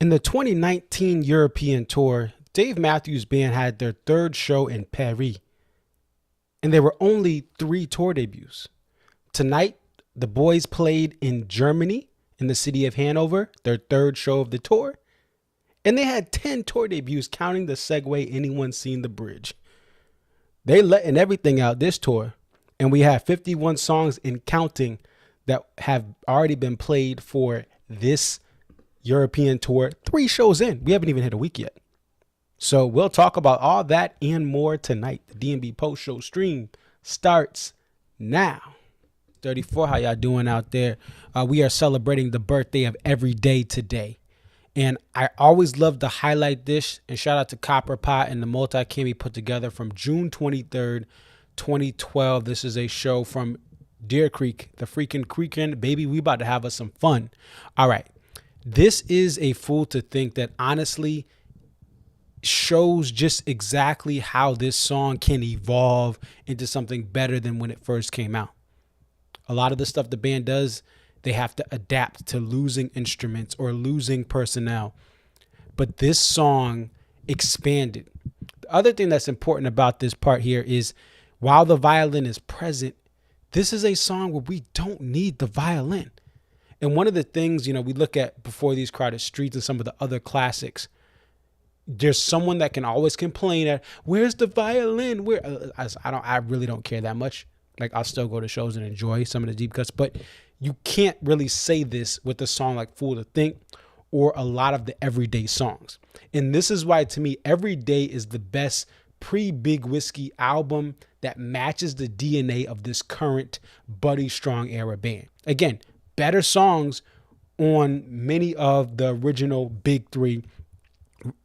In the 2019 European tour, Dave Matthews Band had their third show in Paris, and there were only 3 tour debuts. Tonight, the boys played in Germany, in the city of Hanover, their third show of the tour, and they had 10 tour debuts, counting the Segway Anyone Seen the Bridge. They letting everything out this tour, and we have 51 songs and counting that have already been played for this European tour. 3 shows in. We haven't even hit a week yet. So we'll talk about all that and more tonight. The DMB post show stream starts now. 34, how y'all doing out there? We are celebrating the birthday of Every Day today. And I always love to highlight this, and shout out to Copper Pot and the multi-cam he put together from June 23rd, 2012. This is a show from Deer Creek, the freaking Creekin'. Baby, we about to have us some fun. All right. This is a fool to think that honestly shows just exactly how this song can evolve into something better than when it first came out. A lot of the stuff the band does, they have to adapt to losing instruments or losing personnel. But this song expanded. The other thing that's important about this part here is while the violin is present, this is a song where we don't need the violin. And one of the things, we look at Before These Crowded Streets and some of the other classics, there's someone that can always complain at, where's the violin? I really don't care that much. Like, I'll still go to shows and enjoy some of the deep cuts, but you can't really say this with a song like Fool to Think or a lot of the everyday songs. And this is why, to me, Every Day is the best pre-Big Whiskey album that matches the DNA of this current Buddy Strong era band. Again, better songs on many of the original big 3.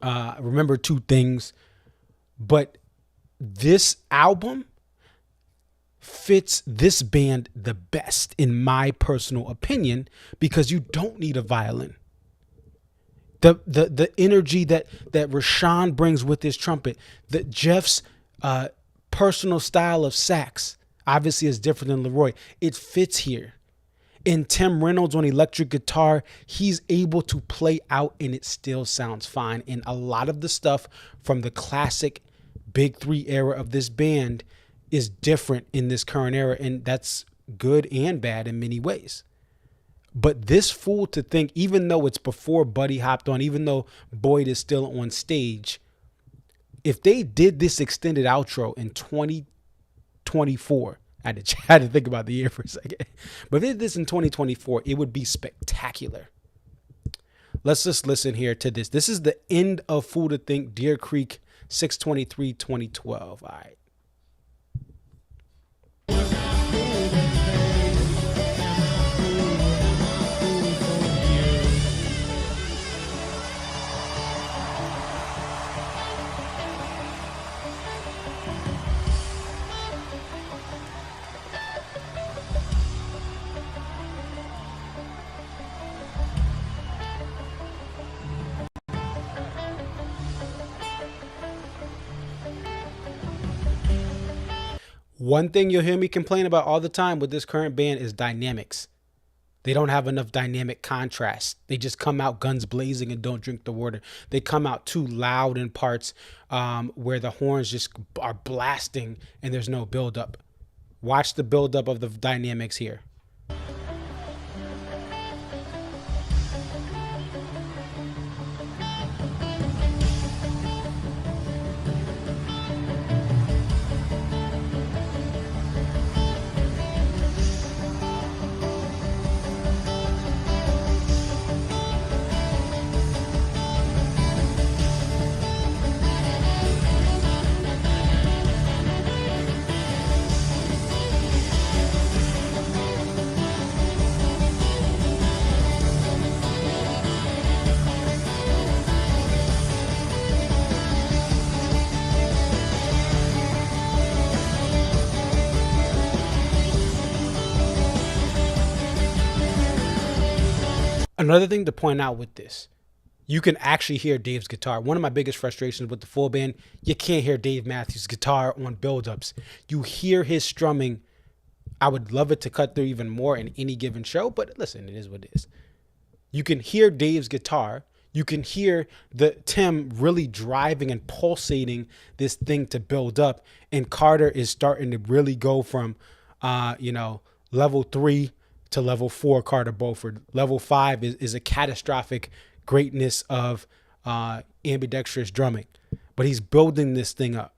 Remember 2 Things. But this album fits this band the best, in my personal opinion, because you don't need a violin. The energy that Rashawn brings with his trumpet, that Jeff's personal style of sax obviously is different than Leroy. It fits here. And Tim Reynolds on electric guitar, he's able to play out and it still sounds fine. And a lot of the stuff from the classic Big 3 era of this band is different in this current era. And that's good and bad in many ways. But this Fool to Think, even though it's before Buddy hopped on, even though Boyd is still on stage, if they did this extended outro in 2024, I had to think about the year for a second. But if they did this in 2024, it would be spectacular. Let's just listen here to this. This is the end of Fool to Think, Deer Creek, 6/23/2012. All right. One thing you'll hear me complain about all the time with this current band is dynamics. They don't have enough dynamic contrast. They just come out guns blazing and don't drink the water. They come out too loud in parts where the horns just are blasting and there's no buildup. Watch the buildup of the dynamics here. Another thing to point out with this, you can actually hear Dave's guitar. One of my biggest frustrations with the full band, you can't hear Dave Matthews' guitar on buildups. You hear his strumming. I would love it to cut through even more in any given show, but listen, it is what it is. You can hear Dave's guitar. You can hear the Tim really driving and pulsating this thing to build up, and Carter is starting to really go from, level 3 to level 4. Carter Beauford. Level 5 is a catastrophic greatness of ambidextrous drumming, but he's building this thing up.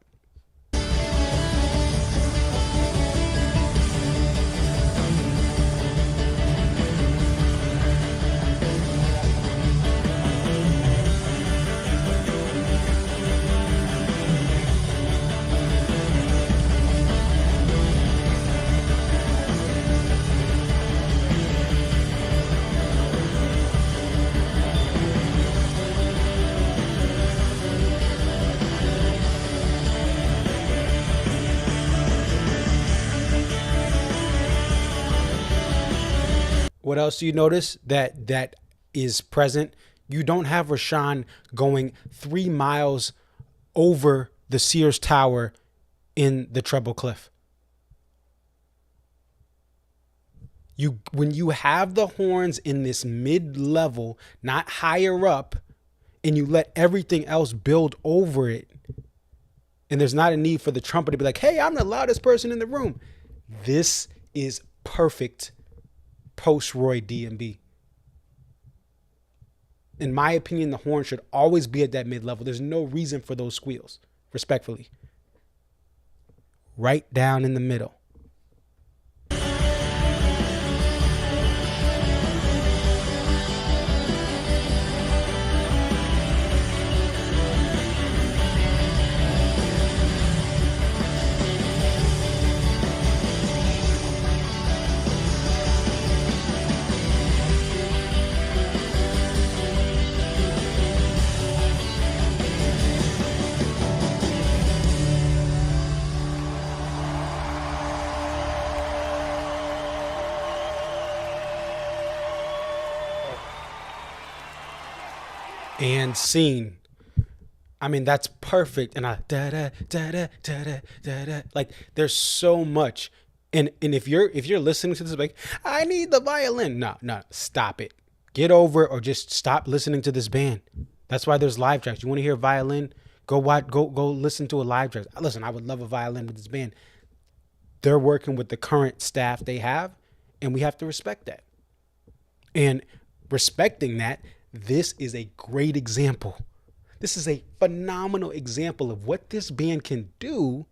What else do you notice that is present? You don't have Rashawn going 3 miles over the Sears Tower in the treble clef. When you have the horns in this mid-level, not higher up, and you let everything else build over it, and there's not a need for the trumpet to be like, hey, I'm the loudest person in the room. This is perfect post-Roy DMB. In my opinion, the horn should always be at that mid-level. There's no reason for those squeals, respectfully. Right down in the middle. And scene. I mean, that's perfect. And I da da da da da da da da. Like, there's so much. And if you're listening to this, like, I need the violin. No, stop it. Get over it, or just stop listening to this band. That's why there's live tracks. You want to hear violin? Go listen to a live track. Listen, I would love a violin with this band. They're working with the current staff they have, and we have to respect that. And respecting that, this is a great example. This is a phenomenal example of what this band can do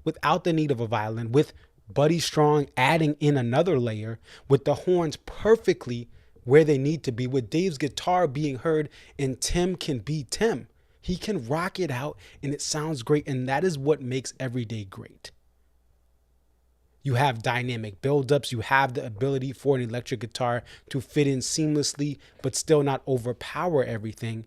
without the need of a violin, with Buddy Strong adding in another layer, with the horns perfectly where they need to be, with Dave's guitar being heard, and Tim can be Tim. He can rock it out and it sounds great, and that is what makes Everyday great. You have dynamic buildups. You have the ability for an electric guitar to fit in seamlessly, but still not overpower everything.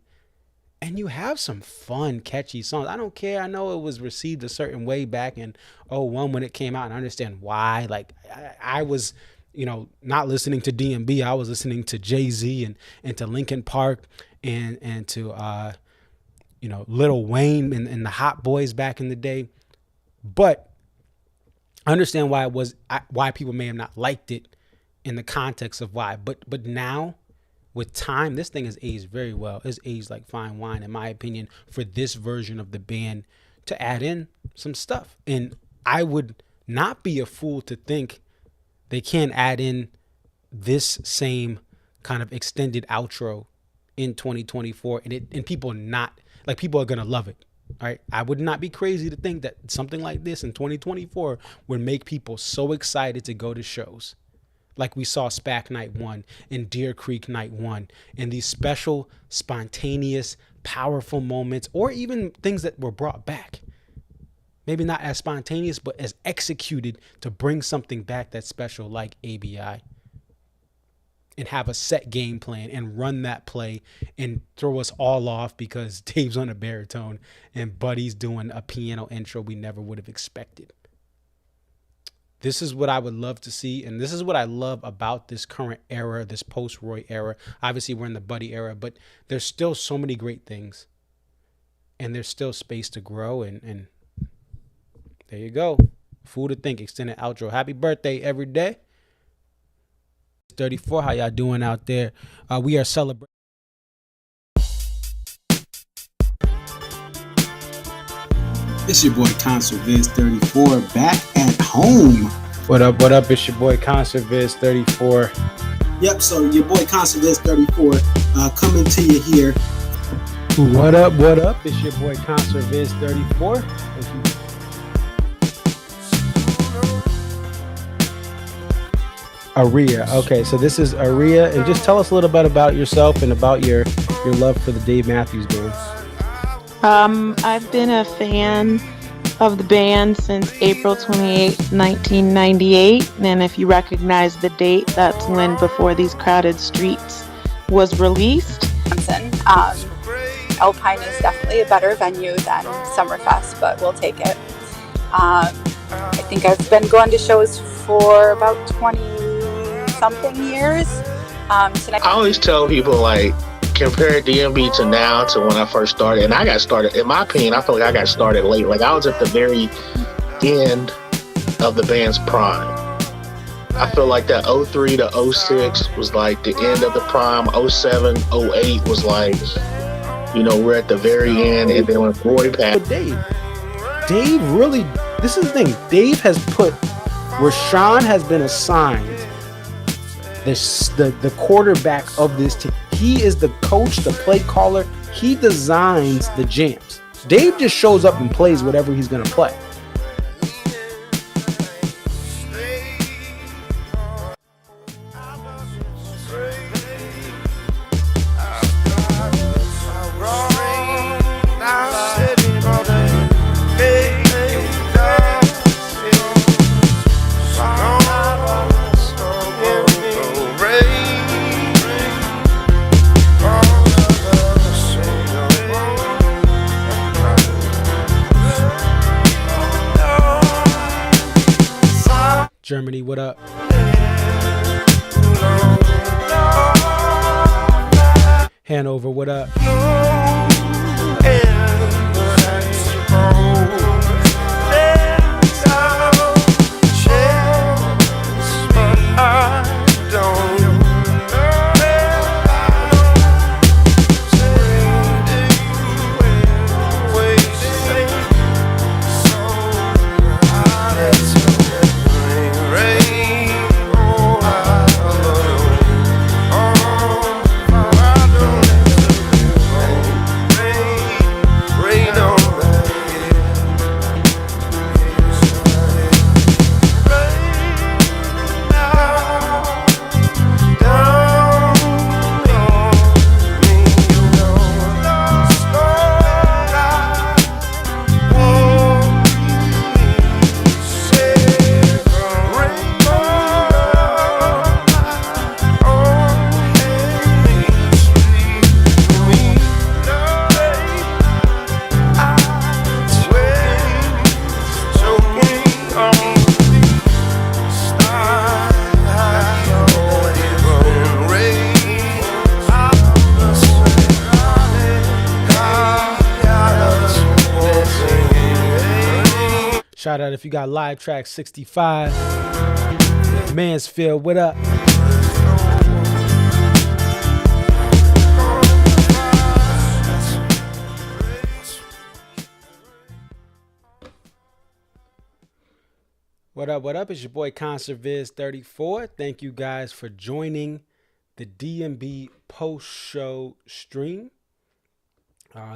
And you have some fun, catchy songs. I don't care. I know it was received a certain way back in 2001 when it came out, and I understand why. Like, I was, not listening to DMB. I was listening to Jay-Z and to Linkin Park and to, Lil Wayne and the Hot Boys back in the day. But I understand why people may have not liked it in the context of why. But now, with time, this thing has aged very well. It's aged like fine wine, in my opinion, for this version of the band to add in some stuff. And I would not be a fool to think they can add in this same kind of extended outro in 2024, and people are gonna love it. All right, I would not be crazy to think that something like this in 2024 would make people so excited to go to shows, like we saw SPAC Night 1 and Deer Creek Night 1, and these special, spontaneous, powerful moments, or even things that were brought back. Maybe not as spontaneous, but as executed to bring something back that's special, like ABI. And have a set game plan and run that play and throw us all off because Dave's on a baritone and Buddy's doing a piano intro we never would have expected. This is what I would love to see, and this is what I love about this current era, this post-Roy era. Obviously, we're in the Buddy era, but there's still so many great things, and there's still space to grow, and there you go. Fool to think, extended outro. Happy birthday, every day. 34, how y'all doing out there? We are celebrating It's your boy Concert Viz 34 back at home. What up? What up? It's your boy Concert Viz 34. Yep, so your boy Concert Viz 34 coming to you here. What up? What up? It's your boy Concert Viz 34. Aria. Okay, so this is Aria, and just tell us a little bit about yourself and about your love for the Dave Matthews Band. I've been a fan of the band since April 28, 1998, and if you recognize the date, that's when Before These Crowded Streets was released. Alpine is definitely a better venue than Summerfest, but we'll take it. I think I've been going to shows for about 20-something years. I always tell people, like, compare DMB to now to when I first started. And I got started, in my opinion, I feel like I got started late. Like, I was at the very end of the band's prime. I feel like that 03 to 06 was like the end of the prime. 07, 08 was like, you know, we're at the very end. And then when Roy passed. But Dave really, this is the thing. Dave has put, where Sean has been assigned the quarterback of this team. He is the coach, the play caller. He designs the jams. Dave just shows up and plays whatever he's going to play. Germany, what up? Hanover, what up? Shout out if you got live track 65. Mansfield, what up? What up, what up? It's your boy Concert Viz 34. Thank you guys for joining the DMB post-show stream.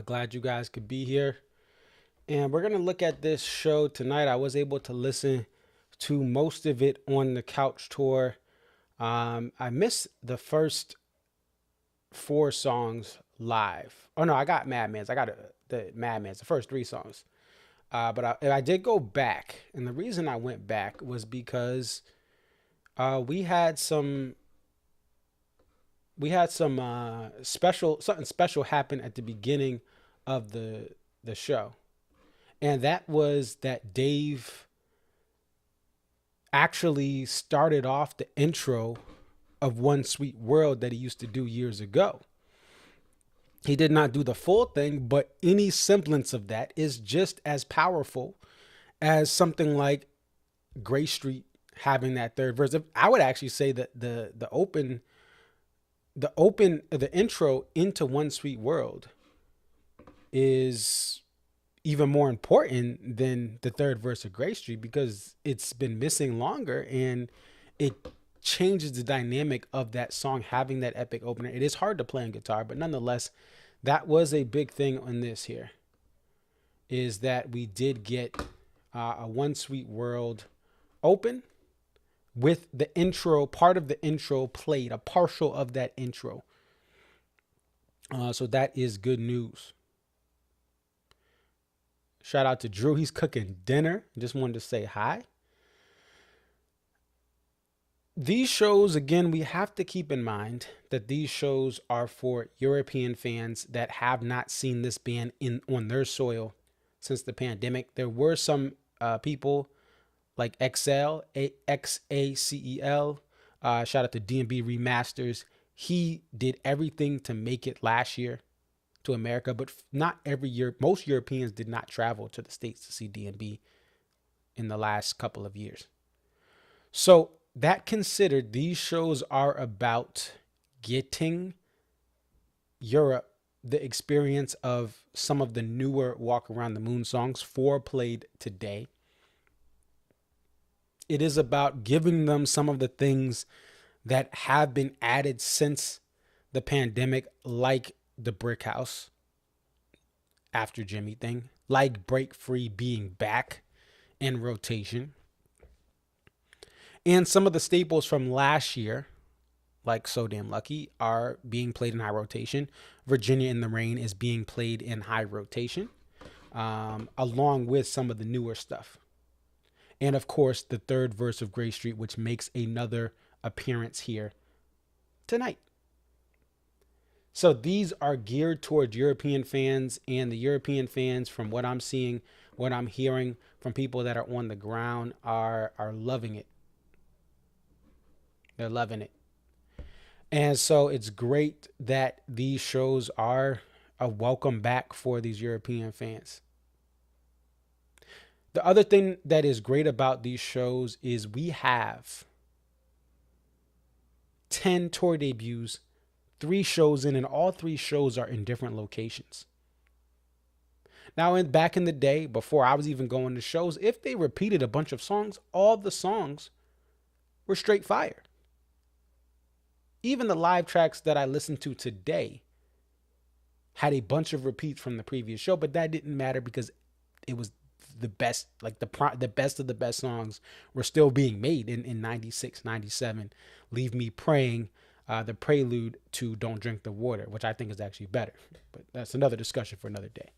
Glad you guys could be here. And we're going to look at this show tonight. I was able to listen to most of it on the couch tour. I missed the first 4 songs live. Oh, no, I got Madman's. I got the Madman's, the first 3 songs. But I did go back. And the reason I went back was because we had something special happen at the beginning of the show. And that was that Dave actually started off the intro of One Sweet World that he used to do years ago. He did not do the full thing, but any semblance of that is just as powerful as something like Gray Street having that third verse. I would actually say that the intro into One Sweet World is even more important than the third verse of Gray Street because it's been missing longer and it changes the dynamic of that song having that epic opener. It is hard to play on guitar, but nonetheless, that was a big thing on this here, is that we did get a One Sweet World open with the intro, part of the intro played, a partial of that intro. So that is good news. Shout out to Drew. He's cooking dinner. Just wanted to say hi. These shows, again, we have to keep in mind that these shows are for European fans that have not seen this band on their soil since the pandemic. There were some people like XACEL. Shout out to D&B Remasters. He did everything to make it last year to America, but not every year. Most Europeans did not travel to the States to see D&B in the last couple of years. So that considered, these shows are about getting Europe the experience of some of the newer Walk Around the Moon songs, 4 played today. It is about giving them some of the things that have been added since the pandemic, like the Brick House After Jimmy thing, like Break Free being back in rotation, and some of the staples from last year, like So Damn Lucky, are being played in high rotation. Virginia in the Rain is being played in high rotation, along with some of the newer stuff. And of course, the third verse of Gray Street, which makes another appearance here tonight. So these are geared towards European fans, and the European fans, from what I'm seeing, what I'm hearing from people that are on the ground, are loving it. They're loving it. And so it's great that these shows are a welcome back for these European fans. The other thing that is great about these shows is we have 10 tour debuts, 3 shows in, and all 3 shows are in different locations. Now, back in the day, before I was even going to shows, if they repeated a bunch of songs, all the songs were straight fire. Even the live tracks that I listened to today had a bunch of repeats from the previous show, but that didn't matter because it was the best, like the best of the best songs were still being made in 96, 97. Leave Me Praying, the prelude to Don't Drink the Water, which I think is actually better, but that's another discussion for another day.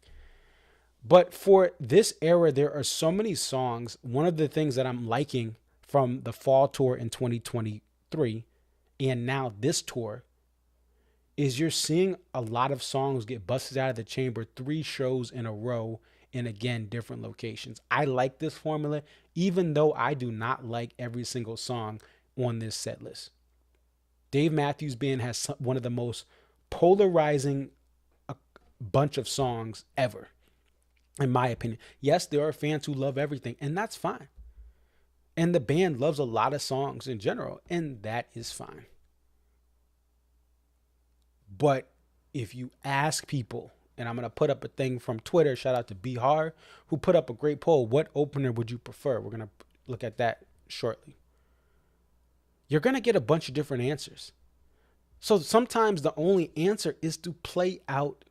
But for this era, there are so many songs. One of the things that I'm liking from the fall tour in 2023 and now this tour is you're seeing a lot of songs get busted out of the chamber 3 shows in a row, and again, different locations. I like this formula, even though I do not like every single song on this set list. Dave Matthews Band has one of the most polarizing bunch of songs ever, in my opinion. Yes, there are fans who love everything, and that's fine. And the band loves a lot of songs in general, and that is fine. But if you ask people, and I'm going to put up a thing from Twitter, shout out to Bihar, who put up a great poll, what opener would you prefer? We're going to look at that shortly. You're going to get a bunch of different answers. So sometimes the only answer is to play out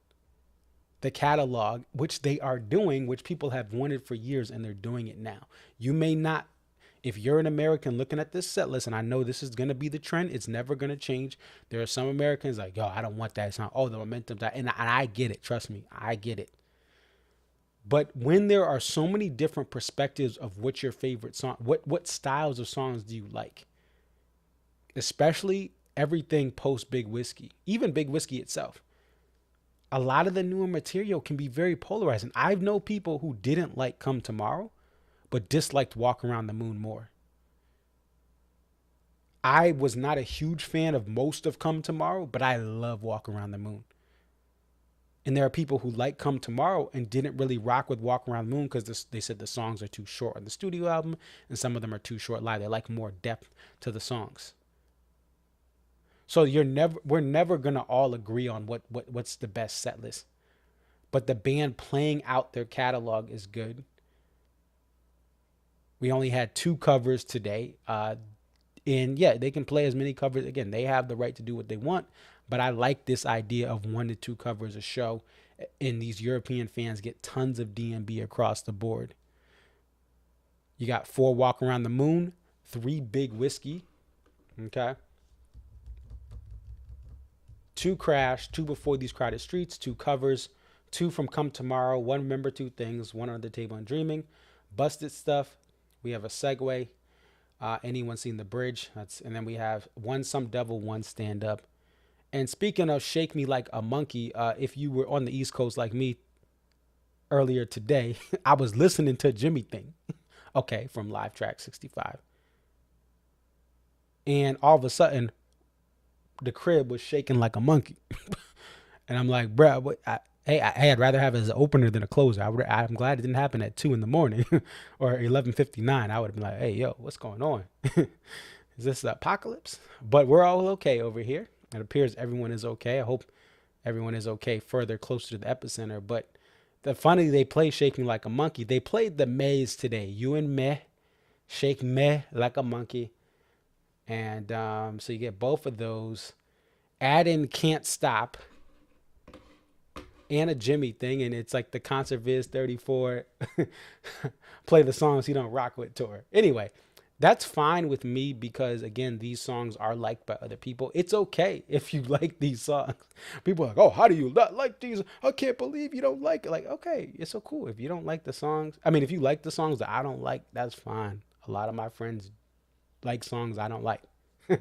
the catalog, which they are doing, which people have wanted for years, and they're doing it now. You may not, if you're an American looking at this set list, and I know this is going to be the trend, it's never going to change. There are some Americans like, yo, I don't want that. It's not, oh, the momentum. And I get it. Trust me, I get it. But when there are so many different perspectives of what's your favorite song, what styles of songs do you like? Especially everything post Big Whiskey, even Big Whiskey itself. A lot of the newer material can be very polarizing. I've known people who didn't like Come Tomorrow, but disliked Walk Around the Moon more. I was not a huge fan of most of Come Tomorrow, but I love Walk Around the Moon. And there are people who like Come Tomorrow and didn't really rock with Walk Around the Moon because they said the songs are too short on the studio album, and some of them are too short live. They like more depth to the songs. So we're never gonna all agree on what's the best set list. but the band playing out their catalog is good. We only had 2 covers today. And yeah, they can play as many covers. Again, they have the right to do what they want. But I like this idea of 1 to 2 covers a show. And these European fans get tons of DMB across the board. You got 4 Walk Around the Moon, 3 Big Whiskey. Okay. 2 Crash, 2 Before These Crowded Streets, 2 covers, 2 from Come Tomorrow, 1 Remember 2 Things, 1 Under the Table and Dreaming, Busted Stuff. We have a Segway. Anyone Seen the Bridge? And then we have 1 Some Devil, 1 Stand Up. And speaking of Shake Me Like a Monkey, if you were on the East Coast like me earlier today, I was listening to Jimmy Thing, okay, from Live Track 65. And all of a sudden, the crib was shaking like a monkey. And I'm like, bruh, I'd rather have it as an opener than a closer. I'm glad it didn't happen at 2 a.m. or 11:59. I would have been like, hey, yo, what's going on? Is this the apocalypse? But we're all okay over here. It appears everyone is okay. I hope everyone is okay further closer to the epicenter. But they play Shaking Like a Monkey. They played the Maze today. You and me, Shake Me Like a Monkey. And so you get both of those. Add in Can't Stop and a Jimmy Thing, and it's like the Concert Viz 34 play the songs he don't rock with tour. Anyway, that's fine with me because, again, these songs are liked by other people. It's okay if you like these songs. People are like, oh, how do you not like these? I can't believe you don't like it. Like, okay, it's so cool. If you don't like the songs, if you like the songs that I don't like, that's fine. A lot of my friends like songs I don't like. I'm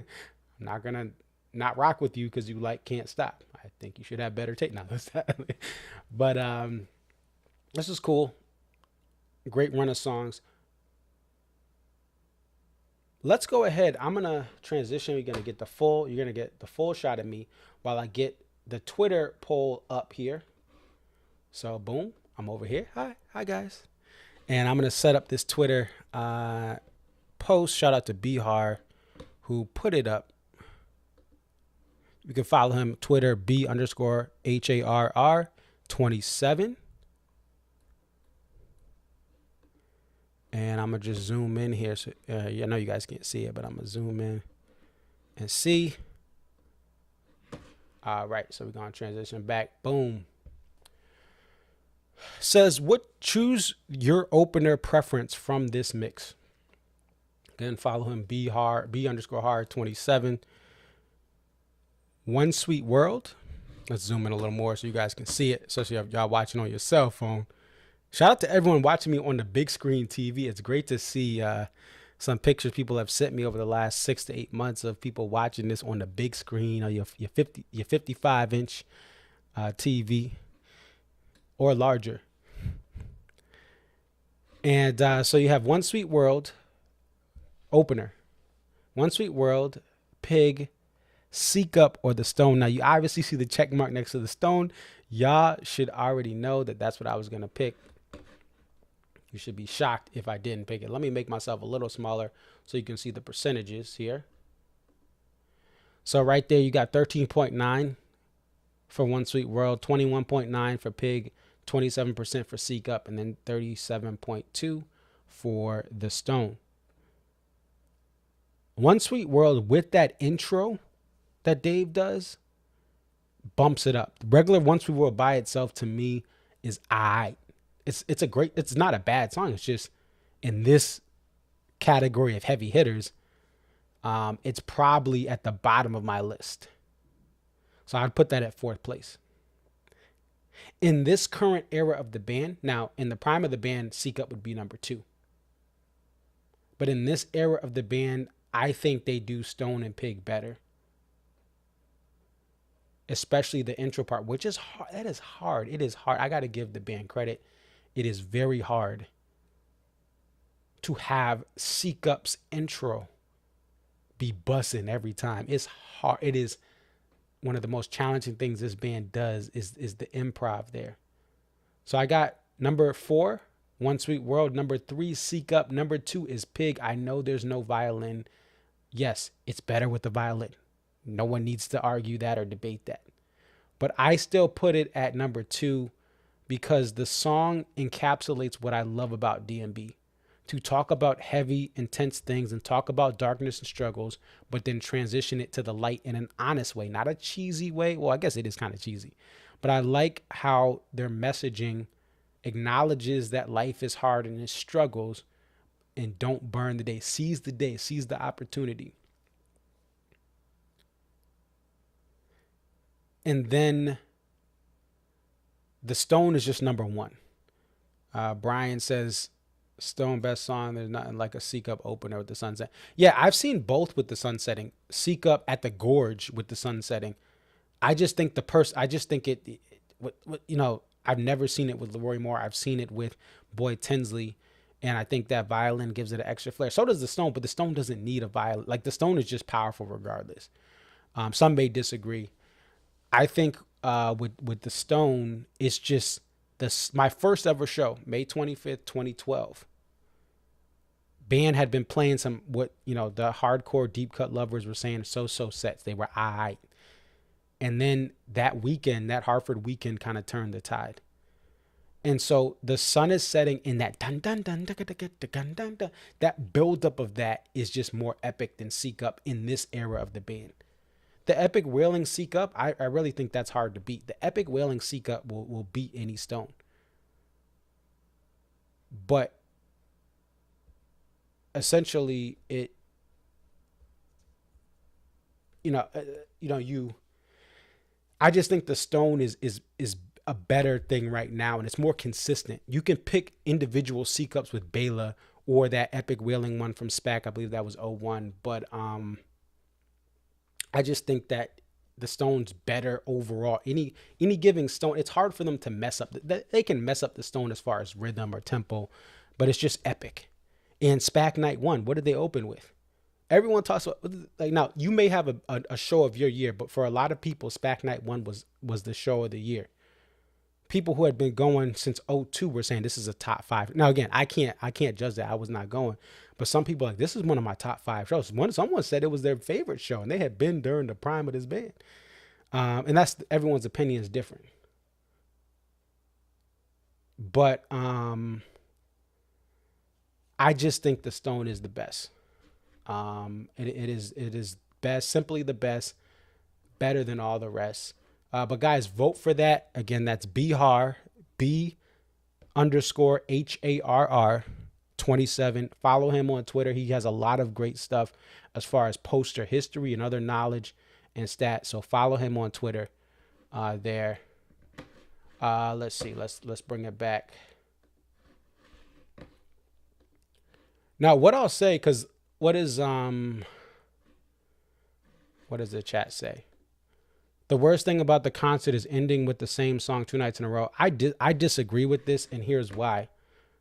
not going to not rock with you because you like Can't Stop. I think you should have better taste. No, that's that. But this is cool. Great run of songs. Let's go ahead. I'm going to transition. You're going to get the full shot of me while I get the Twitter poll up here. So boom, I'm over here. Hi guys. And I'm going to set up this Twitter post. Shout out to Bihar who put it up. You can follow him Twitter B_HARR27. And I'm going to just zoom in here. So I know you guys can't see it, but I'm going to zoom in and see. All right. So we're going to transition back. Boom. Says, choose your opener preference from this mix. Again, follow him B_HAR27. One Sweet World. Let's zoom in a little more so you guys can see it, especially if y'all watching on your cell phone. Shout out to everyone watching me on the big screen TV. It's great to see some pictures people have sent me over the last 6 to 8 months of people watching this on the big screen or your 55-inch TV or larger. And so you have One Sweet World opener. One Sweet World, Pig, Seek Up, or The Stone. Now you obviously see the check mark next to The Stone. Y'all should already know that that's what I was going to pick. You should be shocked if I didn't pick it. Let me make myself a little smaller so you can see the percentages here. So right there you got 13.9 for One Sweet World, 21.9 for Pig, 27% for Seek Up, and then 37.2 for The Stone. One Sweet World with that intro that Dave does bumps it up. The regular One Sweet World by itself to me is it's not a bad song. It's just in this category of heavy hitters, it's probably at the bottom of my list. So I'd put that at 4th place. In this current era of the band, now in the prime of the band, Seek Up would be number 2. But in this era of the band, I think they do Stone and Pig better. Especially the intro part, which is hard. That is hard. It is hard. I got to give the band credit. It is very hard to have Seek Up's intro be bussing every time. It's hard. It is one of the most challenging things this band does is the improv there. So I got number 4, One Sweet World. Number 3, Seek Up. Number 2 is Pig. I know there's no violin. Yes, it's better with the violin. No one needs to argue that or debate that. But I still put it at number 2 because the song encapsulates what I love about DMB. To talk about heavy, intense things and talk about darkness and struggles, but then transition it to the light in an honest way, not a cheesy way. Well, I guess it is kind of cheesy, but I like how their messaging acknowledges that life is hard and it struggles, and don't burn the day, seize the opportunity. And then the Stone is just number one. Brian says, Stone best song. There's nothing like a Seek Up opener with the sunset. Yeah, I've seen both with the sun setting. Seek Up at the Gorge with the sun setting. I just think I've never seen it with Leroy Moore. I've seen it with Boy Tinsley, and I think that violin gives it an extra flair. So does the Stone, but the Stone doesn't need a violin. Like, the Stone is just powerful regardless. Some may disagree. I think with the Stone, it's just my first ever show, May 25th, 2012. Band had been playing some the hardcore deep cut lovers were saying so sets. They were aight. And then that weekend, that Hartford weekend, kind of turned the tide. And so the sun is setting in that dun dun dun dun dun dun dun dun. That buildup of that is just more epic than Seek Up in this era of the band. The epic wailing Seek Up, I really think that's hard to beat. The epic wailing Seek Up will beat any Stone. But essentially, I just think the Stone is a better thing right now, and it's more consistent. You can pick individual Seek Ups with Bela or that epic wailing one from SPAC. I believe that was 01. But I just think that the Stone's better overall. Any given Stone, it's hard for them to mess up. They can mess up the Stone as far as rhythm or tempo, but it's just epic. And SPAC Night 1, what did they open with? Everyone talks about, like, now you may have a show of your year, but for a lot of people, SPAC Night 1 was the show of the year. People who had been going since 02 were saying this is a top 5. Now again, I can't judge that. I was not going, but some people are like, this is one of my top 5 shows. Someone said it was their favorite show, and they had been during the prime of this band. And that's, everyone's opinion is different. But I just think the Stone is the best. It is best, simply the best, better than all the rest. But guys, vote for that. Again, that's Bihar, B_HARR 27. Follow him on Twitter. He has a lot of great stuff as far as poster history and other knowledge and stats. So follow him on Twitter there. Let's see. Let's bring it back. Now, what I'll say, because what does the chat say? The worst thing about the concert is ending with the same song 2 nights in a row. I disagree with this, and here's why.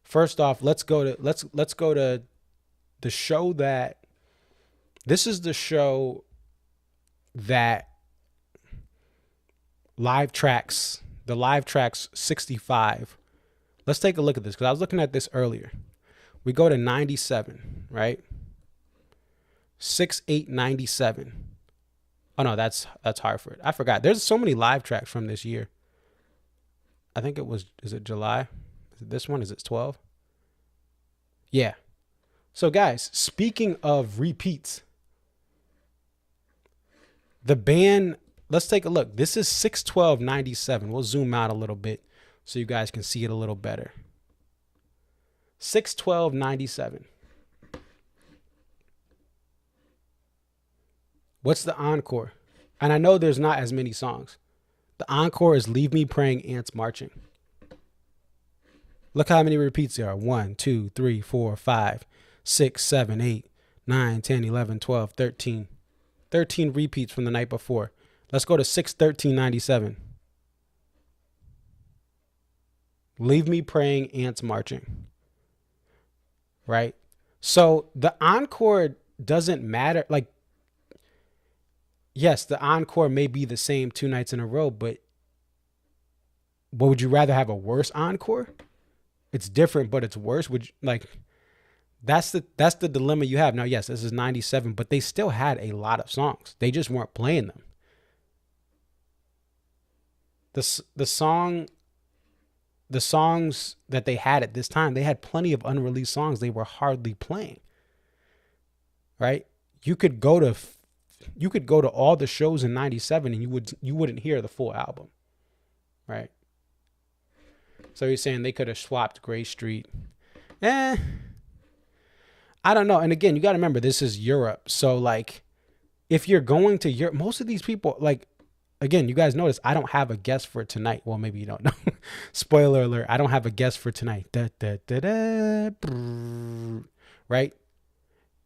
First off, let's go to the show that, this is the show that the live tracks 65. Let's take a look at this, because I was looking at this earlier. We go to 97, right? 6/8/97. Oh no, that's Hartford. I forgot. There's so many live tracks from this year. I think is it July? Is it this one? Is it 12? Yeah. So guys, speaking of repeats, the band, let's take a look. This is 6/12/97. We'll zoom out a little bit so you guys can see it a little better. 6/12/97. What's the encore? And I know there's not as many songs. The encore is Leave Me Praying, Ants Marching. Look how many repeats there are. 1, 2, 3, 4, 5, 6, 7, 8, 9, 10, 11, 12, 13. 13 repeats from the night before. Let's go to 6/13/97. Leave Me Praying, Ants Marching. Right? So the encore doesn't matter. Like, yes, the encore may be the same 2 nights in a row, but would you rather have a worse encore? It's different, but it's worse. Would you, like, that's the dilemma you have. Now, yes, this is 97, but they still had a lot of songs. They just weren't playing them. The song the songs that they had at this time, they had plenty of unreleased songs they were hardly playing. Right? You could go to all the shows in 97 and you wouldn't hear the full album. Right? So you're saying they could have swapped Gray Street. I don't know. And again, you got to remember, this is Europe. So like, if you're going to Europe, most of these people, like, again, you guys notice I don't have a guest for tonight. Well, maybe you don't know. Spoiler alert. I don't have a guest for tonight. Right?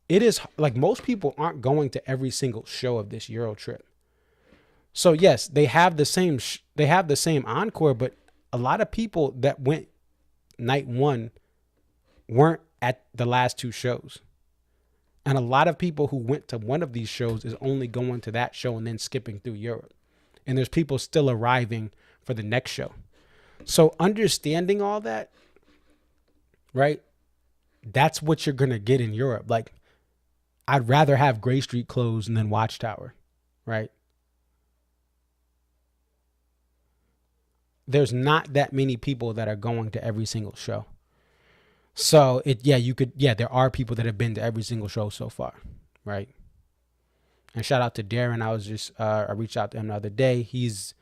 It is like most people aren't going to every single show of this Euro trip. So yes, they have the same encore, but a lot of people that went night one weren't at the last two shows. And a lot of people who went to one of these shows is only going to that show and then skipping through Europe. And there's people still arriving for the next show. So understanding all that, right? That's what you're going to get in Europe. Like, I'd rather have Gray Street closed than Watchtower, right? There's not that many people that are going to every single show. So there are people that have been to every single show so far, right? And shout out to Darren. I reached out to him the other day. He's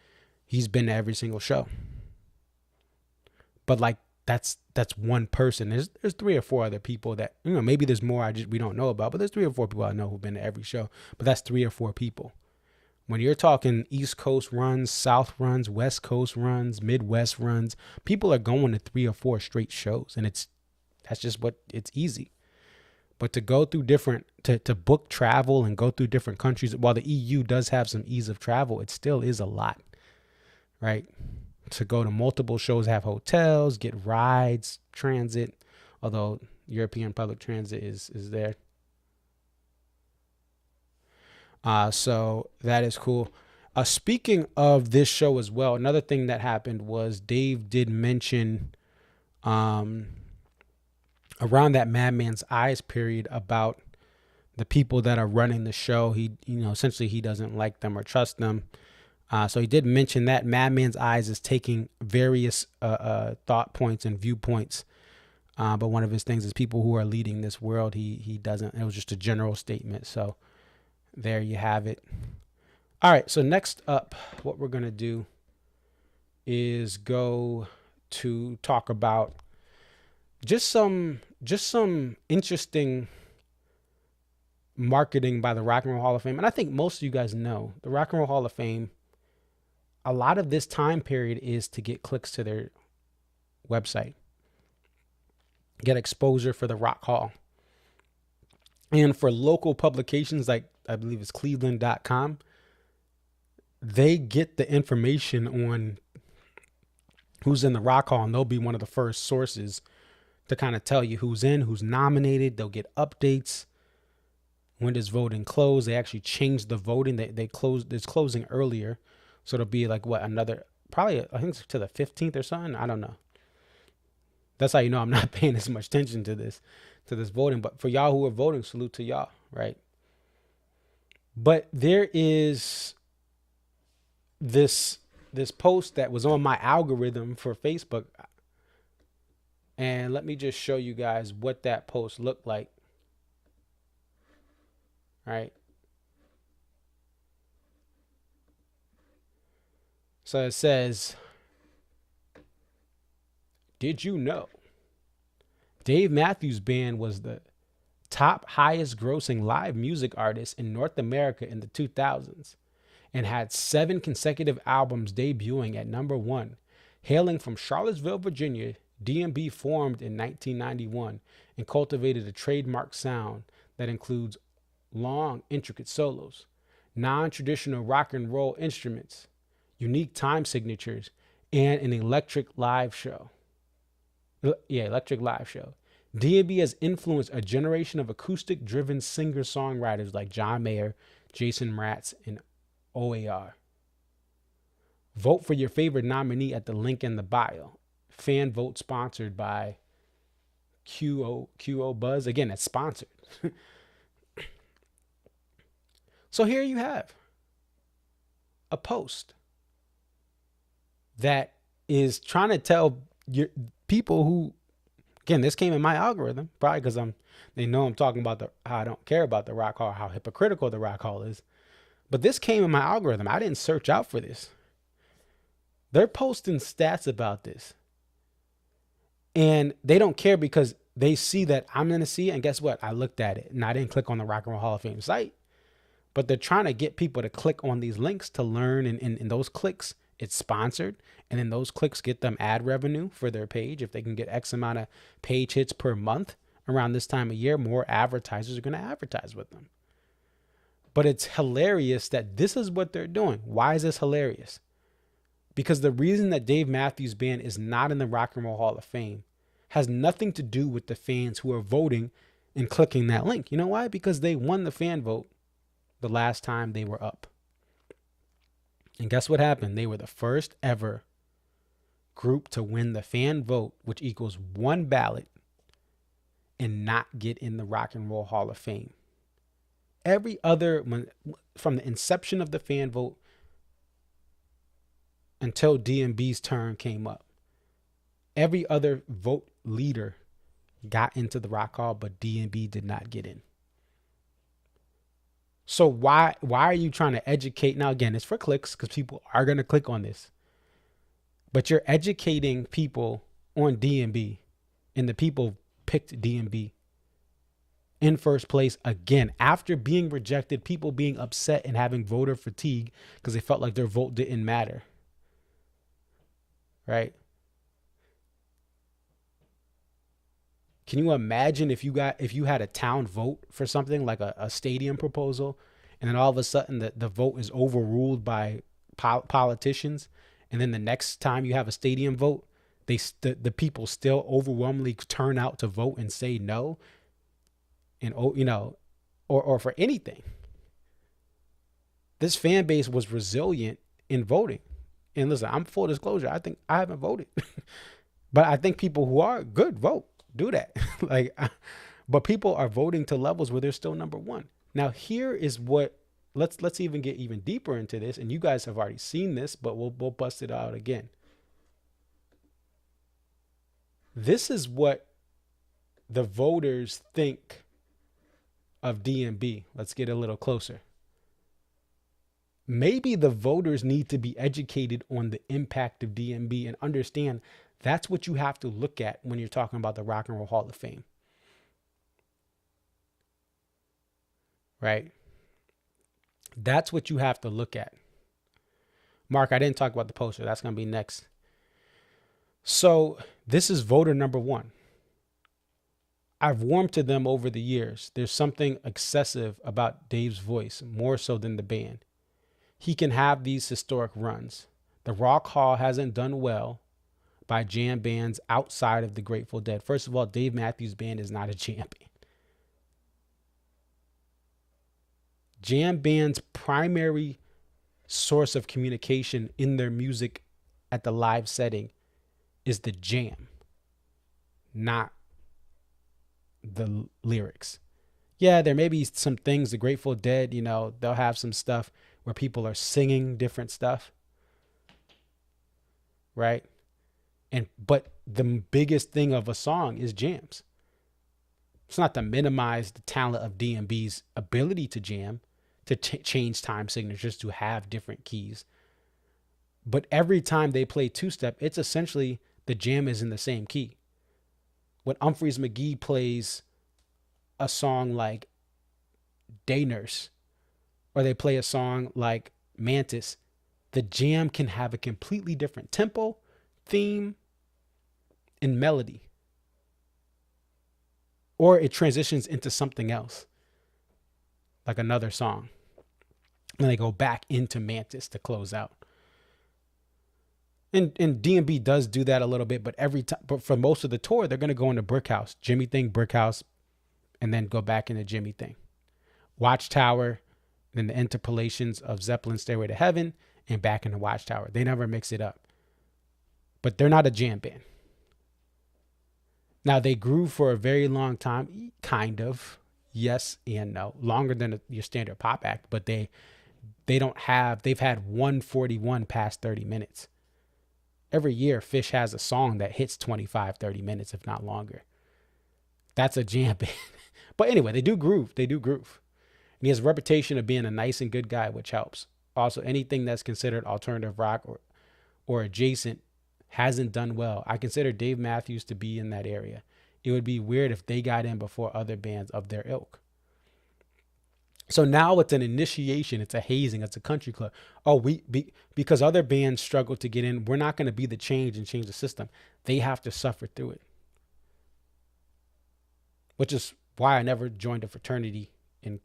been to every single show. But like that's one person. There's 3 or 4 other people that, maybe there's more we don't know about, but there's 3 or 4 people I know who've been to every show. But that's 3 or 4 people. When you're talking East Coast runs, South runs, West Coast runs, Midwest runs, people are going to 3 or 4 straight shows, and that's just it's easy. But to go through to book travel and go through different countries, while the EU does have some ease of travel, it still is a lot, right? To go to multiple shows, have hotels, get rides, transit, although European public transit is there. So that is cool. Speaking of this show as well, another thing that happened was Dave did mention, around that Madman's Eyes period about the people that are running the show. He, essentially he doesn't like them or trust them. So he did mention that Madman's Eyes is taking various thought points and viewpoints. But one of his things is people who are leading this world. He doesn't. It was just a general statement. So there you have it. All right. So next up, what we're going to do is go to talk about just some interesting marketing by the Rock and Roll Hall of Fame. And I think most of you guys know the Rock and Roll Hall of Fame, a lot of this time period is to get clicks to their website, get exposure for the Rock Hall. And for local publications like I believe it's cleveland.com, they get the information on who's in the Rock Hall, and they'll be one of the first sources to kind of tell you who's in, who's nominated. They'll get updates. When does voting close? They actually changed the voting. They closed. It's closing earlier, so it'll be like probably I think it's to the 15th or something. I don't know. That's how you know I'm not paying as much attention to this voting. But for y'all who are voting, salute to y'all, right? But there is this post that was on my algorithm for Facebook. And let me just show you guys what that post looked like. All right. So it says, did you know Dave Matthews Band was the top highest grossing live music artist in North America in the 2000s and had 7 consecutive albums debuting at number 1? Hailing from Charlottesville, Virginia, DMB formed in 1991 and cultivated a trademark sound that includes long, intricate solos, non-traditional rock and roll instruments, unique time signatures, and an electric live show. DMB has influenced a generation of acoustic-driven singer-songwriters like John Mayer, Jason Mraz, and OAR. Vote for your favorite nominee at the link in the bio. Fan vote sponsored by QO Buzz. Again, that's sponsored. So here you have a post that is trying to tell people who, again, this came in my algorithm, probably because they know I'm talking about how I don't care about the Rock Hall, how hypocritical the Rock Hall is. But this came in my algorithm. I didn't search out for this. They're posting stats about this. And they don't care because they see that I'm going to see it. And guess what? I looked at it and I didn't click on the Rock and Roll Hall of Fame site. But they're trying to get people to click on these links to learn. And in those clicks, it's sponsored. And then those clicks get them ad revenue for their page. If they can get X amount of page hits per month around this time of year, more advertisers are going to advertise with them. But it's hilarious that this is what they're doing. Why is this hilarious? Because the reason that Dave Matthews Band is not in the Rock and Roll Hall of Fame has nothing to do with the fans who are voting and clicking that link. You know why? Because they won the fan vote the last time they were up. And guess what happened? They were the first ever group to win the fan vote, which equals one ballot, and not get in the Rock and Roll Hall of Fame. Every other, from the inception of the fan vote until DMB's turn came up, every other vote leader got into the Rock Hall, but DMB did not get in. So why are you trying to educate? Now, again, it's for clicks because people are going to click on this. But you're educating people on DMB, and the people picked DMB in first place again after being rejected, people being upset and having voter fatigue because they felt like their vote didn't matter. Right? Can you imagine if you had a town vote for something like a stadium proposal, and then all of a sudden the vote is overruled by politicians, and then the next time you have a stadium vote, the people still overwhelmingly turn out to vote and say no, and or for anything. This fan base was resilient in voting. And listen, I'm full disclosure. I think I haven't voted, but I think people who are good vote. Do that. But people are voting to levels where they're still number one. Now, here is what, let's even get even deeper into this. And you guys have already seen this, but we'll bust it out again. This is what the voters think of DMB. Let's get a little closer. Maybe the voters need to be educated on the impact of DMB and understand that's what you have to look at when you're talking about the Rock and Roll Hall of Fame. Right? That's what you have to look at. Mark, I didn't talk about the poster. That's going to be next. So this is voter number one. I've warmed to them over the years. There's something excessive about Dave's voice, more so than the band. He can have these historic runs. The Rock Hall hasn't done well by jam bands outside of the Grateful Dead. First of all, Dave Matthews Band is not a jam band. Jam bands' primary source of communication in their music at the live setting is the jam, not the lyrics. Yeah, there may be some things, the Grateful Dead, they'll have some stuff where people are singing different stuff. Right? But the biggest thing of a song is jams. It's not to minimize the talent of DMB's ability to jam, to change time signatures, to have different keys. But every time they play two-step, it's essentially the jam is in the same key. When Humphreys McGee plays a song like Day Nurse, or they play a song like Mantis, the jam can have a completely different tempo, theme, and melody. Or it transitions into something else, like another song. And they go back into Mantis to close out. And DMB does do that a little bit, but but for most of the tour, they're going to go into Brick House, Jimmy Thing, Brick House, and then go back into Jimmy Thing. Watchtower, then the interpolations of Zeppelin's Stairway to Heaven, and back into Watchtower. They never mix it up. But they're not a jam band. Now, they grew for a very long time, kind of, yes and no, longer than your standard pop act, but they've had 141 past 30 minutes. Every year, Fish has a song that hits 25, 30 minutes, if not longer. That's a jam band. But anyway, they do groove. They do groove. And he has a reputation of being a nice and good guy, which helps. Also, anything that's considered alternative rock or adjacent hasn't done well. I consider Dave Matthews to be in that area. It would be weird if they got in before other bands of their ilk. So now it's an initiation, it's a hazing, it's a country club. Oh, because other bands struggle to get in, we're not going to be the change and change the system. They have to suffer through it. Which is why I never joined a fraternity in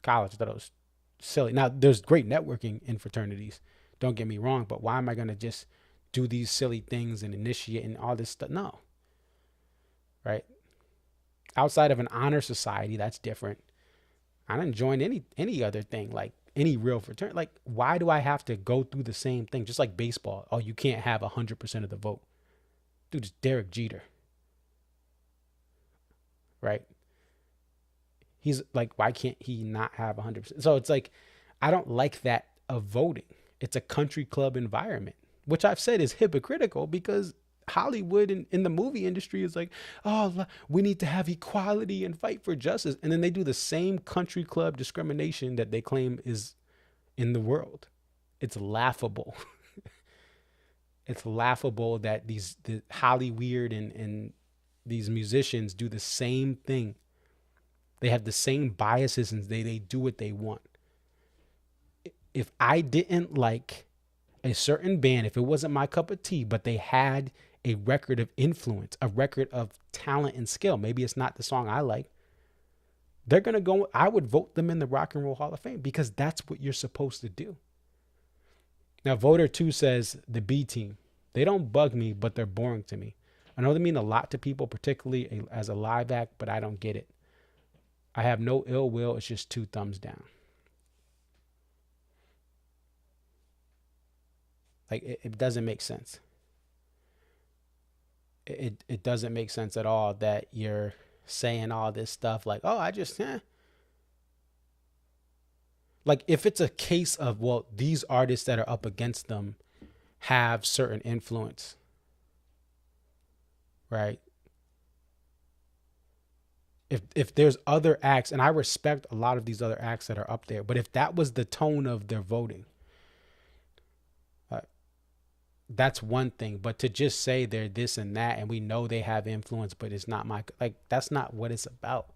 college. I thought it was silly. Now, there's great networking in fraternities. Don't get me wrong, but why am I going to just do these silly things and initiate and all this stuff? No. Right? Outside of an honor society, that's different. I didn't join any other thing, like any real fraternity. Like, why do I have to go through the same thing? Just like baseball. Oh, you can't have 100% of the vote. Dude, it's Derek Jeter. Right? He's like, why can't he not have 100%? So it's like, I don't like that of voting. It's a country club environment, which I've said is hypocritical because Hollywood and in the movie industry is like, oh, we need to have equality and fight for justice. And then they do the same country club discrimination that they claim is in the world. It's laughable. It's laughable that the Hollywood and these musicians do the same thing. They have the same biases and they do what they want. If I didn't like a certain band, if it wasn't my cup of tea, but they had a record of influence, a record of talent and skill, maybe it's not the song I like, they're going to go, I would vote them in the Rock and Roll Hall of Fame because that's what you're supposed to do. Now, voter 2 says the B Team. They don't bug me, but they're boring to me. I know they mean a lot to people, particularly as a live act, but I don't get it. I have no ill will. It's just 2 thumbs down. Like, it doesn't make sense. It doesn't make sense at all that you're saying all this stuff like, oh, I just, Like, if it's a case of, well, these artists that are up against them have certain influence, right? If there's other acts, and I respect a lot of these other acts that are up there, but if that was the tone of their voting, that's one thing. But to just say they're this and that, and we know they have influence, but it's not my, like, that's not what it's about.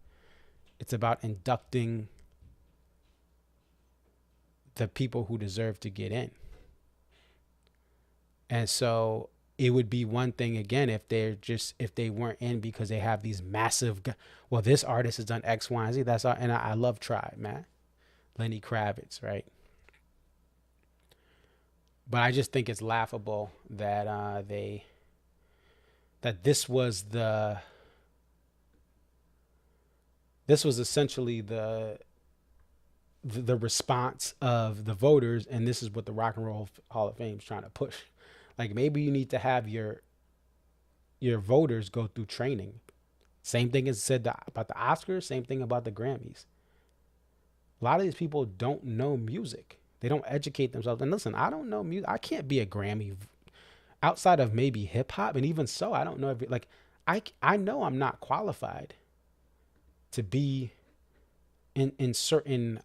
It's about inducting the people who deserve to get in. And so it would be one thing again if they weren't in because they have these massive, well, this artist has done X, Y, and Z. That's all. And I love Tribe, man. Lenny Kravitz, right? But I just think it's laughable that this was essentially the response of the voters, and this is what the Rock and Roll Hall of Fame is trying to push. Like, maybe you need to have your voters go through training. Same thing is said about the Oscars, same thing about the Grammys. A lot of these people don't know music. They don't educate themselves. And listen, I don't know music. I can't be a Grammy outside of maybe hip hop. And even so, I don't know if I know I'm not qualified to be in certain,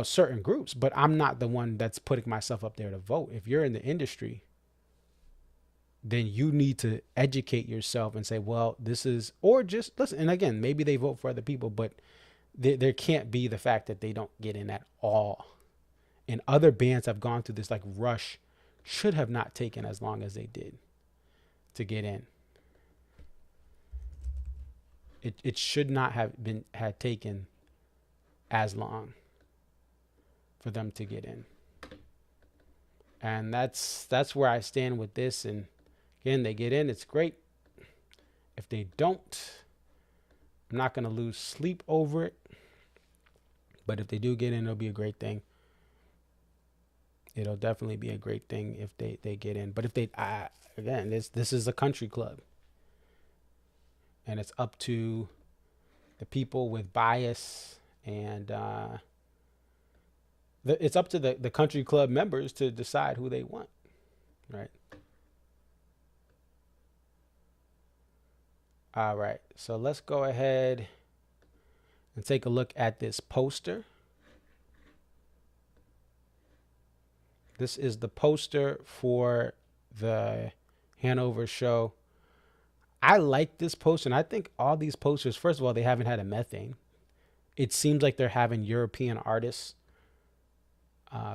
certain groups, but I'm not the one that's putting myself up there to vote. If you're in the industry, then you need to educate yourself and say, well, this is, or just listen. And again, maybe they vote for other people, but there can't be the fact that they don't get in at all. And other bands have gone through this, like Rush should have not taken as long as they did to get in. It should not have had taken as long for them to get in. And that's where I stand with this. And again, they get in, it's great. If they don't, I'm not going to lose sleep over it. But if they do get in, it'll be a great thing. It'll definitely be a great thing if they get in. But if they, again, this is a country club. And it's up to the people with bias and It's up to the country club members to decide who they want, right? All right, so let's go ahead and take a look at this poster. This is the poster for the Hanover show. I like this poster, and I think all these posters, first of all, they haven't had a methane. It seems like they're having European artists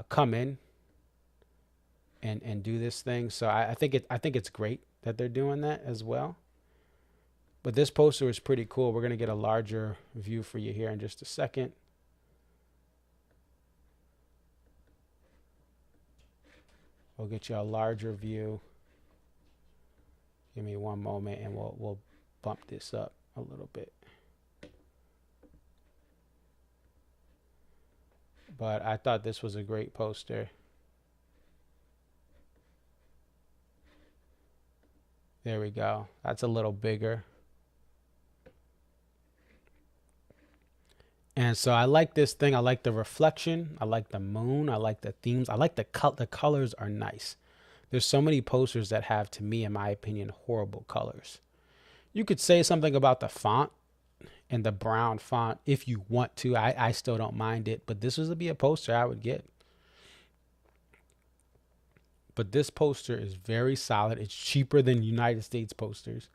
come in and do this thing. So I think it's great that they're doing that as well. But this poster is pretty cool. We're gonna get a larger view for you here in just a second. We'll get you a larger view. Give me one moment, and we'll bump this up a little bit. But I thought this was a great poster. There we go. That's a little bigger. And so I like this thing. I like the reflection. I like the moon. I like the themes. I like the colors are nice. There's so many posters that have, to me, in my opinion, horrible colors. You could say something about the font and the brown font if you want to. I still don't mind it, but this would be a poster I would get. But this poster is very solid. It's cheaper than United States posters,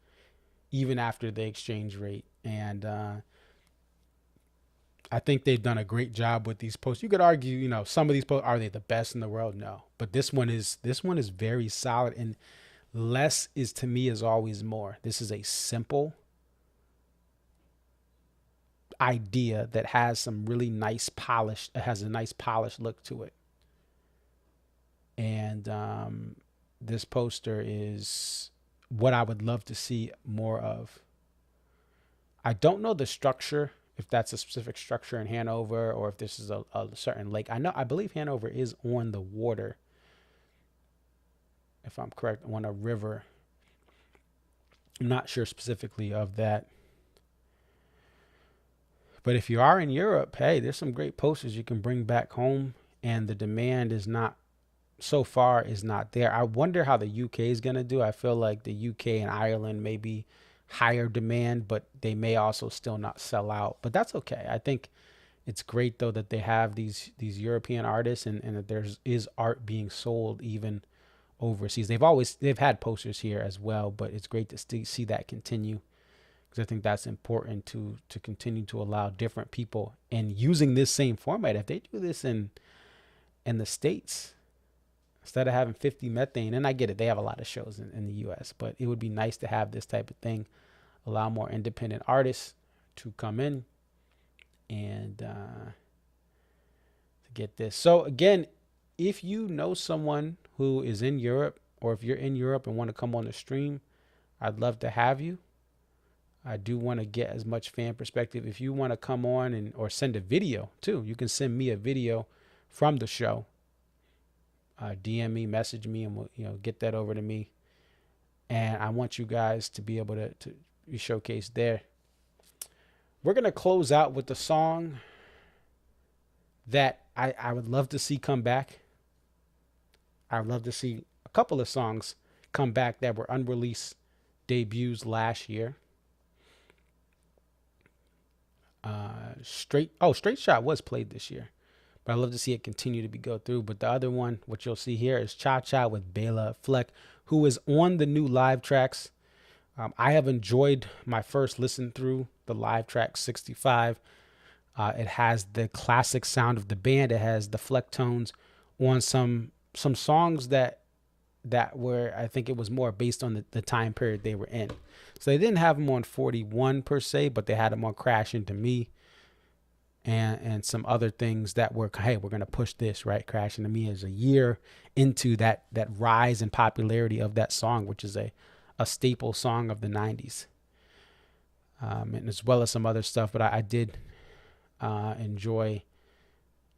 even after the exchange rate. And I think they've done a great job with these posters. You could argue, you know, some of these posters, are they the best in the world? No, but this one is very solid, and less is, to me, is always more. This is a simple idea that has some really nice polish. It has a nice polished look to it. And this poster is what I would love to see more of. I don't know the structure, if that's a specific structure in Hanover or if this is a certain lake. I believe Hanover is on the water, if I'm correct, on a river. I'm not sure specifically of that. But if you are in Europe, hey, there's some great posters you can bring back home, and the demand is not, so far, is not there. I wonder how the UK is going to do. I feel like the UK and Ireland may be higher demand, but they may also still not sell out. But that's okay. I think it's great, though, that they have these European artists, and that there is art being sold even overseas. They've had posters here as well, but it's great to see that continue, because I think that's important to continue to allow different people, and using this same format. If they do this in the States, instead of having 50 methane, and I get it, they have a lot of shows in the US, but it would be nice to have this type of thing, allow more independent artists to come in and to get this. So again, if you know someone who is in Europe, or if you're in Europe and want to come on the stream, I'd love to have you. I do want to get as much fan perspective. If you want to come on or send a video too, you can send me a video from the show. DM me, message me, and we'll get that over to me. And I want you guys to be able to be showcased there. We're gonna close out with the song that I would love to see come back. I would love to see a couple of songs come back that were unreleased debuts last year. Straight Shot was played this year, but I love to see it continue to go through. But the other one, what you'll see here, is Cha Cha with Bela Fleck, who is on the new live tracks. I have enjoyed my first listen through the live track 65. It has the classic sound of the band. It has the Fleck tones on some songs that were, I think it was more based on the time period they were in. So they didn't have them on 41 per se, but they had them on Crash Into Me and some other things that were, hey, we're going to push this, right? Crash Into Me is a year into that rise in popularity of that song, which is a staple song of the 90s. And as well as some other stuff, but I did enjoy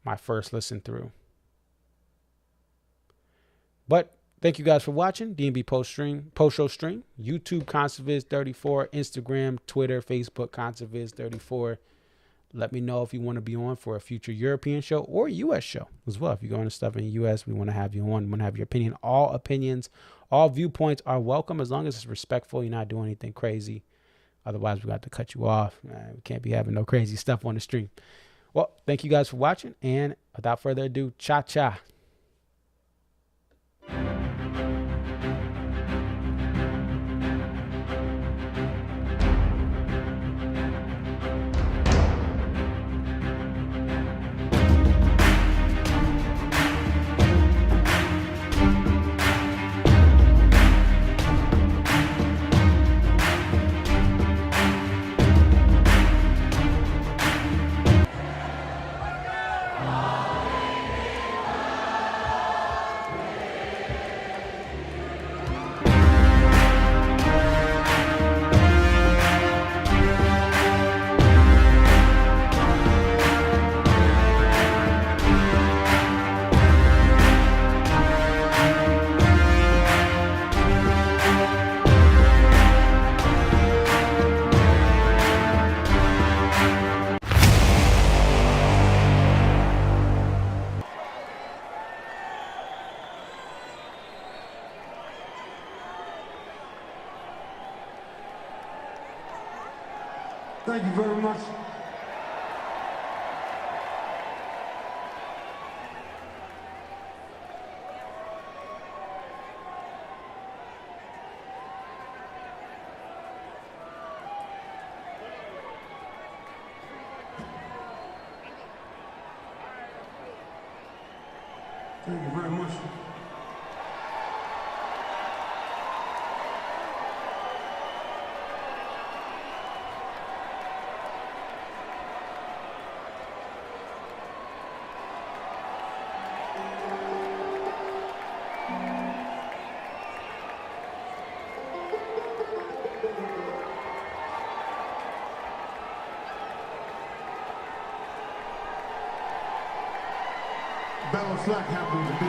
my first listen through. But thank you guys for watching D&B Post Show Stream. YouTube ConcertViz34, Instagram, Twitter, Facebook ConcertViz34. Let me know if you want to be on for a future European show or U.S. show as well. If you're going to stuff in the U.S., we want to have you on. We want to have your opinion. All opinions, all viewpoints are welcome as long as it's respectful. You're not doing anything crazy. Otherwise, we got to cut you off. We can't be having no crazy stuff on the stream. Well, thank you guys for watching. And without further ado, cha-cha. Thank you very much. Thank you very much. Bella Flack happens to be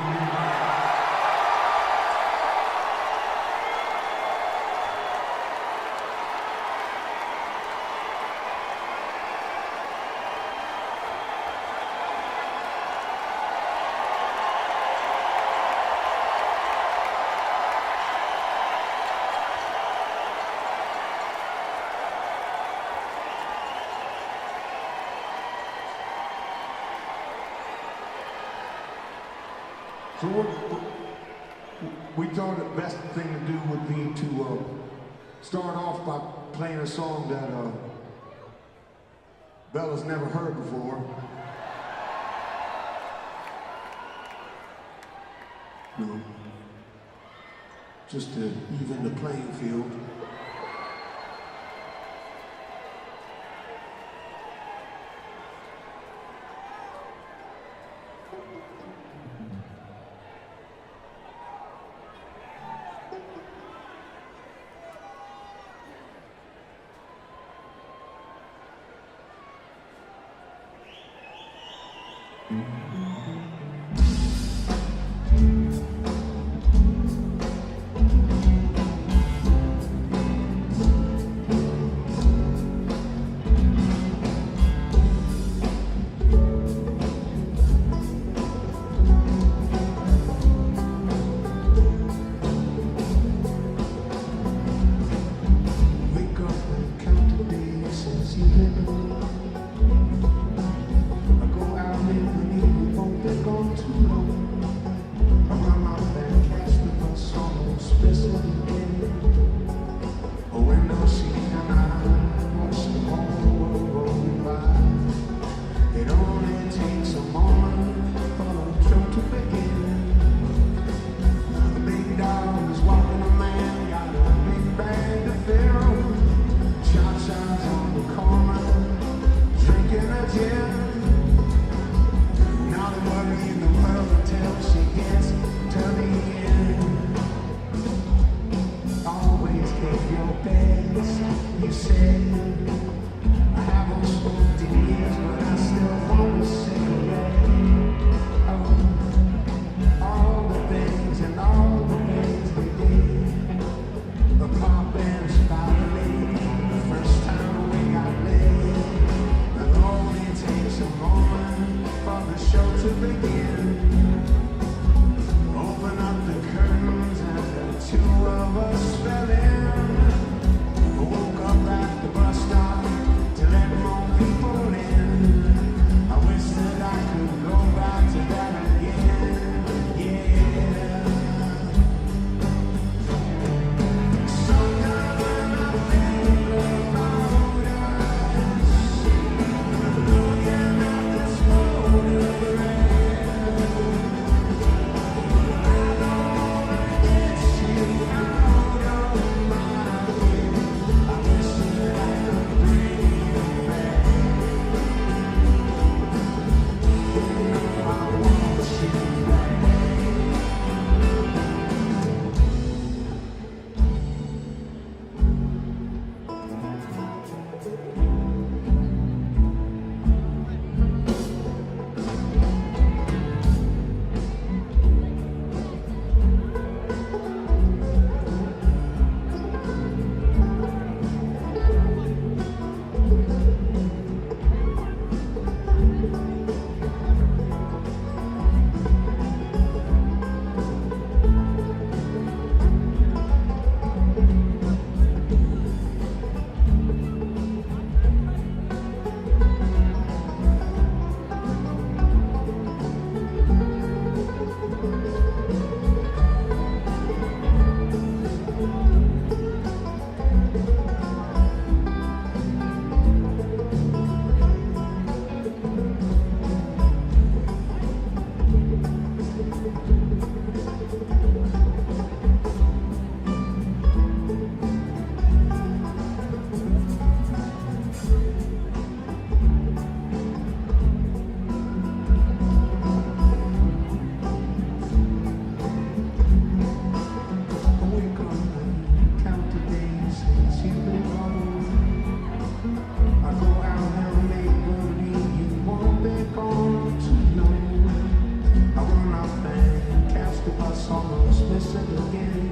So we thought the best thing to do would be to start off by playing a song that Bella's never heard before. No. Just to even the playing field. the bus almost missing again.